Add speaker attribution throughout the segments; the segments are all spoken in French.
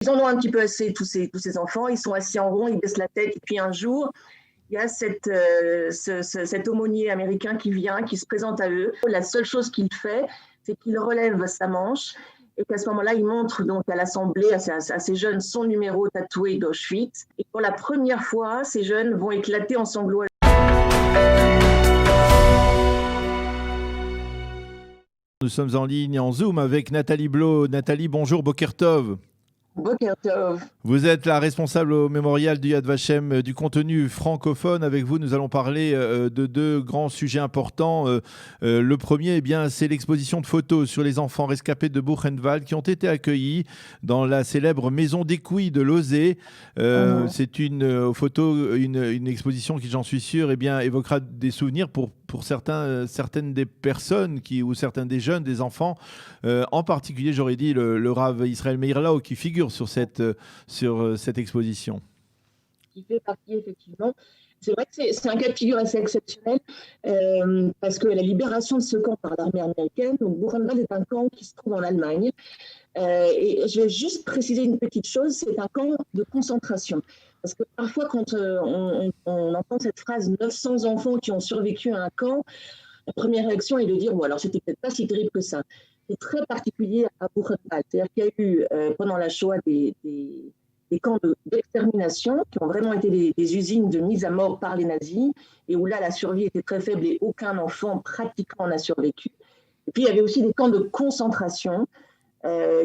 Speaker 1: Ils en ont un petit peu assez, tous ces enfants. Ils sont assis en rond, ils baissent la tête. Et puis un jour, il y a cet aumônier américain qui vient, qui se présente à eux. La seule chose qu'il fait, c'est qu'il relève sa manche et qu'à ce moment-là, il montre donc à l'Assemblée, à ces jeunes, son numéro tatoué d'Auschwitz. Et pour la première fois, ces jeunes vont éclater en sanglots.
Speaker 2: Nous sommes en ligne, en Zoom, avec Nathalie Blo. Nathalie, bonjour, Boker Tov.
Speaker 1: Boker Tov.
Speaker 2: Vous êtes la responsable au mémorial du Yad Vashem du contenu francophone. Avec vous, nous allons parler de deux grands sujets importants. Le premier, eh bien, c'est l'exposition de photos sur les enfants rescapés de Buchenwald qui ont été accueillis dans la célèbre maison d'Écouis de Lozé. C'est une photo, une exposition qui, j'en suis sûr, eh bien, évoquera des souvenirs pour certaines des personnes ou certains des jeunes, des enfants. En particulier, j'aurais dit le Rav Israël Meir Lau qui figure sur cette exposition.
Speaker 1: Qui fait partie, effectivement. C'est vrai que c'est un cas de figure assez exceptionnel parce que la libération de ce camp par l'armée américaine, donc Buchenwald est un camp qui se trouve en Allemagne. Et je vais juste préciser une petite chose, c'est un camp de concentration. Parce que parfois, quand on entend cette phrase « 900 enfants qui ont survécu à un camp », la première réaction est de dire « bon, alors c'était peut-être pas si terrible que ça ». C'est très particulier à Buchenwald. C'est-à-dire qu'il y a eu, pendant la Shoah, des camps d'extermination qui ont vraiment été des usines de mise à mort par les nazis, et où là, la survie était très faible et aucun enfant pratiquement n'a survécu. Et puis, il y avait aussi des camps de concentration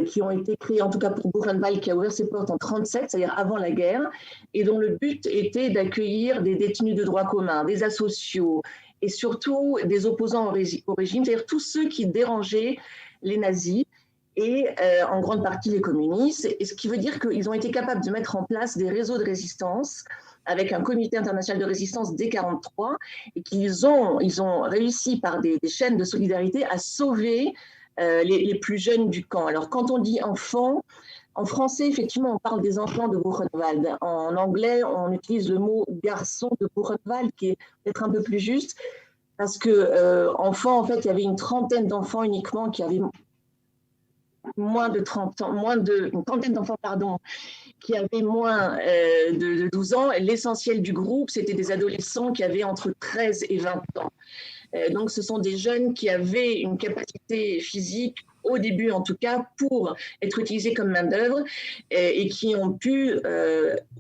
Speaker 1: qui ont été créés, en tout cas pour Buchenwald, qui a ouvert ses portes en 1937, c'est-à-dire avant la guerre, et dont le but était d'accueillir des détenus de droit commun, des asociaux, et surtout des opposants au régime, c'est-à-dire tous ceux qui dérangeaient les nazis, et en grande partie les communistes, et ce qui veut dire qu'ils ont été capables de mettre en place des réseaux de résistance avec un comité international de résistance dès 1943, et qu'ils ont réussi par des chaînes de solidarité à sauver les plus jeunes du camp. Alors quand on dit enfants, en français, effectivement, on parle des enfants de Buchenwald. En anglais, on utilise le mot garçon de Buchenwald, qui est peut-être un peu plus juste, parce que enfants, en fait, il y avait une trentaine d'enfants uniquement qui avaient moins de 30 ans, une trentaine d'enfants, pardon, qui avaient moins de 12 ans. L'essentiel du groupe, c'était des adolescents qui avaient entre 13 et 20 ans. Donc, ce sont des jeunes qui avaient une capacité physique, au début en tout cas, pour être utilisés comme main-d'œuvre et qui ont pu,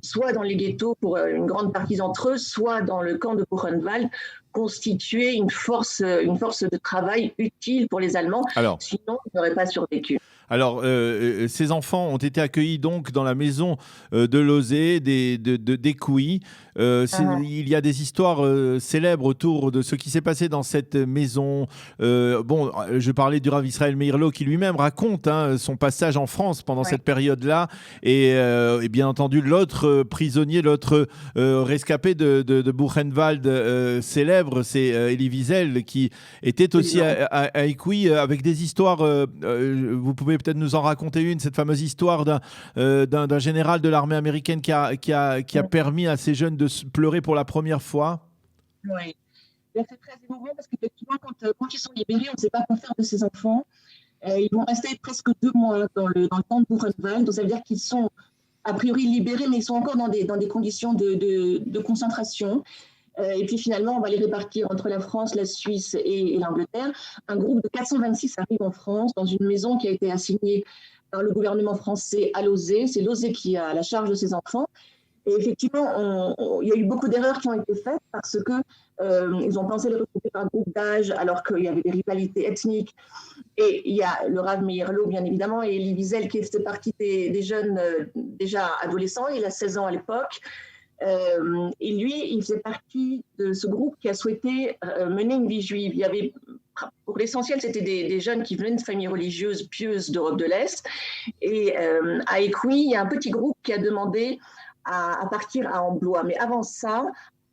Speaker 1: soit dans les ghettos pour une grande partie d'entre eux, soit dans le camp de Buchenwald, constituer une force de travail utile pour les Allemands. Alors, sinon, ils n'auraient pas survécu.
Speaker 2: Alors, ces enfants ont été accueillis donc dans la maison de Lozé, d'Écouis. Il y a des histoires célèbres autour de ce qui s'est passé dans cette maison. Je parlais du Rav Israël Meir Lau qui lui-même raconte son passage en France pendant cette période-là. Et bien entendu, l'autre prisonnier, l'autre rescapé de Buchenwald célèbre, c'est Elie Wiesel qui était aussi à Écouis avec des histoires. Vous pouvez peut-être nous en raconter une, cette fameuse histoire d'un général de l'armée américaine qui a permis à ces jeunes de pleurer pour la première fois.
Speaker 1: Oui, c'est très émouvant parce qu'effectivement, quand ils sont libérés, on ne sait pas quoi faire de ces enfants. Ils vont rester presque 2 mois dans le camp de Buchenwald. Donc ça veut dire qu'ils sont a priori libérés, mais ils sont encore dans des conditions de concentration. Et puis finalement, on va les répartir entre la France, la Suisse et l'Angleterre. Un groupe de 426 arrive en France dans une maison qui a été assignée par le gouvernement français à Lozé. C'est Lozé qui a la charge de ces enfants. Et effectivement, il y a eu beaucoup d'erreurs qui ont été faites parce qu'ils ont pensé les regrouper par groupe d'âge alors qu'il y avait des rivalités ethniques. Et il y a le Rav Meir Lau, bien évidemment, et Elie Wiesel qui faisait partie des jeunes déjà adolescents. Il a 16 ans à l'époque. Et lui, il faisait partie de ce groupe qui a souhaité mener une vie juive. Il y avait, pour l'essentiel, c'était des jeunes qui venaient de familles religieuses pieuses d'Europe de l'Est. Et à Écouis, il y a un petit groupe qui a demandé à partir à Amblois. Mais avant ça,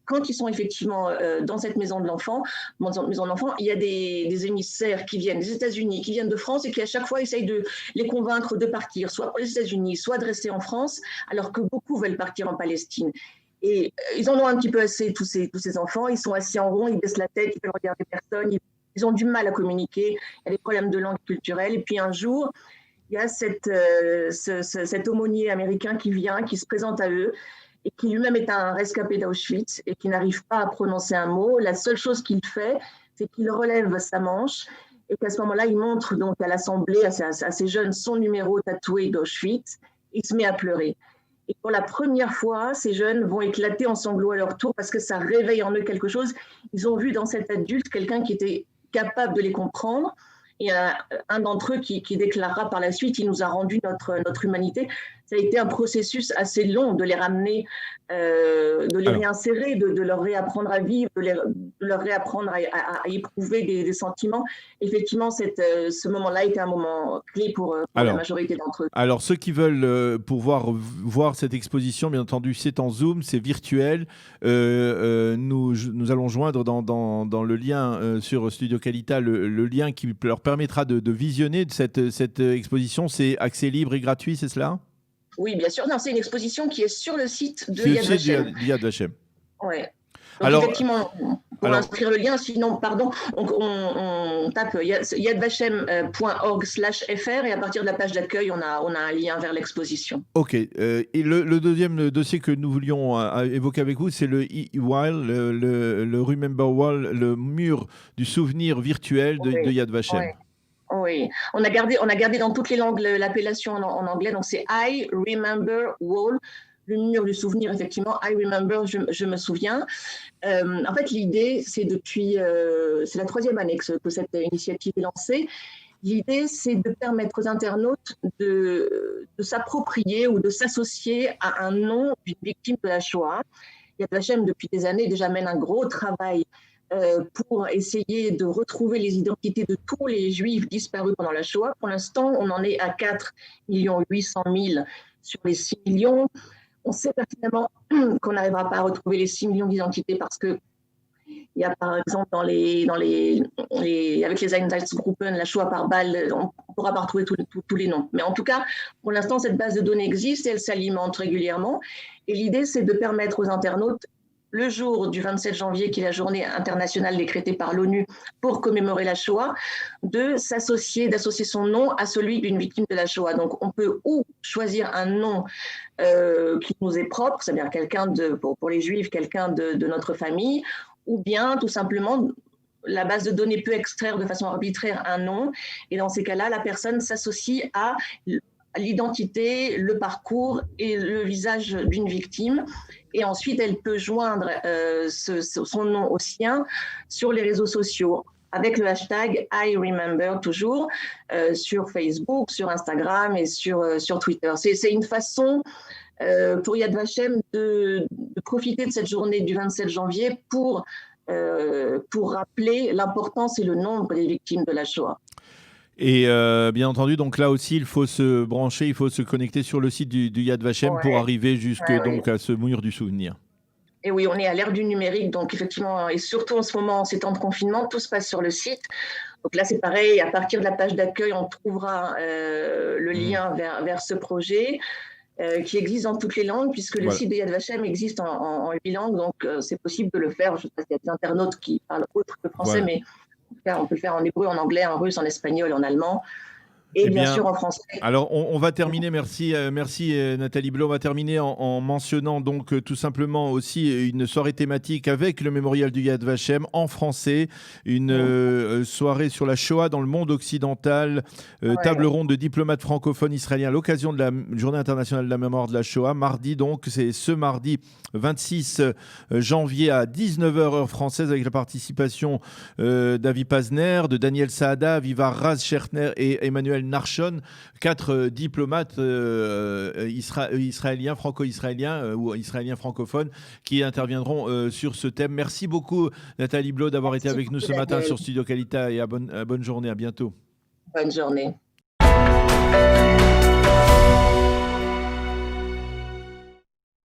Speaker 1: quand ils sont effectivement dans cette maison de l'enfant, il y a des émissaires qui viennent des États-Unis, qui viennent de France et qui à chaque fois essayent de les convaincre de partir, soit pour les États-Unis, soit de rester en France, alors que beaucoup veulent partir en Palestine. Et ils en ont un petit peu assez, tous ces enfants. Ils sont assis en rond, ils baissent la tête, ils veulent regarder personne. Ils ont du mal à communiquer. Il y a des problèmes de langue culturelle. Et puis un jour, il y a cet aumônier américain qui vient, qui se présente à eux et qui lui-même est un rescapé d'Auschwitz et qui n'arrive pas à prononcer un mot. La seule chose qu'il fait, c'est qu'il relève sa manche et qu'à ce moment-là, il montre donc à l'Assemblée, à ces jeunes, son numéro tatoué d'Auschwitz. Il se met à pleurer. Et pour la première fois, ces jeunes vont éclater en sanglots à leur tour parce que ça réveille en eux quelque chose. Ils ont vu dans cet adulte quelqu'un qui était capable de les comprendre. Et un d'entre eux qui déclarera par la suite, il nous a rendu notre humanité. Ça a été un processus assez long de les ramener, de les réinsérer, de leur réapprendre à vivre, de leur réapprendre à éprouver des sentiments. Effectivement, ce moment-là était un moment clé pour la majorité d'entre eux.
Speaker 2: Alors, ceux qui veulent pouvoir voir cette exposition, bien entendu, c'est en Zoom, c'est virtuel. Nous allons joindre dans le lien sur Studio Qualita le lien qui leur permettra de visionner cette exposition. C'est accès libre et gratuit, c'est cela ?
Speaker 1: Oui, bien sûr. Non, c'est une exposition qui est sur le site de Yad Vashem.
Speaker 2: Yad Vashem.
Speaker 1: Oui. Alors, effectivement, pour inscrire le lien, sinon, on tape yadvashem.org/fr et à partir de la page d'accueil, on a un lien vers l'exposition.
Speaker 2: Ok. Et le deuxième dossier que nous voulions évoquer avec vous, c'est le e-wall, le Remember Wall, le mur du souvenir virtuel de Yad Vashem.
Speaker 1: Oui. Oui, on a gardé dans toutes les langues l'appellation en anglais, donc c'est I Remember Wall, le mur du souvenir, effectivement, I Remember, je me souviens. En fait, l'idée, c'est la 3e année que cette initiative est lancée. L'idée, c'est de permettre aux internautes de s'approprier ou de s'associer à un nom d'une victime de la Shoah. Yad Vashem, depuis des années, déjà mène un gros travail pour essayer de retrouver les identités de tous les Juifs disparus pendant la Shoah. Pour l'instant, on en est à 4 800 000 sur les 6 millions. On sait pertinemment qu'on n'arrivera pas à retrouver les 6 millions d'identités parce que il y a par exemple avec les Einsatzgruppen, la Shoah par balle, on ne pourra pas retrouver tous les noms. Mais en tout cas, pour l'instant, cette base de données existe et elle s'alimente régulièrement. Et l'idée, c'est de permettre aux internautes, le jour du 27 janvier, qui est la journée internationale décrétée par l'ONU pour commémorer la Shoah, d'associer son nom à celui d'une victime de la Shoah. Donc, on peut ou choisir un nom qui nous est propre, c'est-à-dire pour les Juifs, quelqu'un de notre famille, ou bien, tout simplement, la base de données peut extraire de façon arbitraire un nom, et dans ces cas-là, la personne s'associe à l'identité, le parcours et le visage d'une victime. Et ensuite, elle peut joindre son nom au sien sur les réseaux sociaux avec le hashtag I Remember toujours sur Facebook, sur Instagram et sur Twitter. C'est une façon pour Yad Vashem de profiter de cette journée du 27 janvier pour rappeler l'importance et le nombre des victimes de la Shoah.
Speaker 2: Et bien entendu, donc là aussi, il faut se brancher, il faut se connecter sur le site du Yad Vashem pour arriver donc à ce mur du souvenir.
Speaker 1: Et oui, on est à l'ère du numérique, donc effectivement, et surtout en ce moment, en ces temps de confinement, tout se passe sur le site. Donc là, c'est pareil, à partir de la page d'accueil, on trouvera le lien vers ce projet qui existe dans toutes les langues, puisque le site de Yad Vashem existe en 8 langues, donc c'est possible de le faire. Je sais pas s'il y a des internautes qui parlent autre que français, mais on peut le faire en hébreu, en anglais, en russe, en espagnol, en allemand. Et bien sûr en français.
Speaker 2: Alors, on va terminer, merci Nathalie Blot, on va terminer en mentionnant donc tout simplement aussi une soirée thématique avec le mémorial du Yad Vashem en français, une soirée sur la Shoah dans le monde occidental, table ronde de diplomates francophones israéliens à l'occasion de la Journée internationale de la mémoire de la Shoah, mardi donc, c'est ce mardi 26 janvier à 19h heure française avec la participation d'Avi Pazner, de Daniel Saada, Viva Raz-Schertner et Emmanuel Narshon, 4 diplomates israéliens, franco-israéliens ou israéliens francophones qui interviendront sur ce thème. Merci beaucoup Nathalie Blot d'avoir été avec nous ce matin sur Studio Qualita et bonne journée, à bientôt.
Speaker 1: Bonne journée.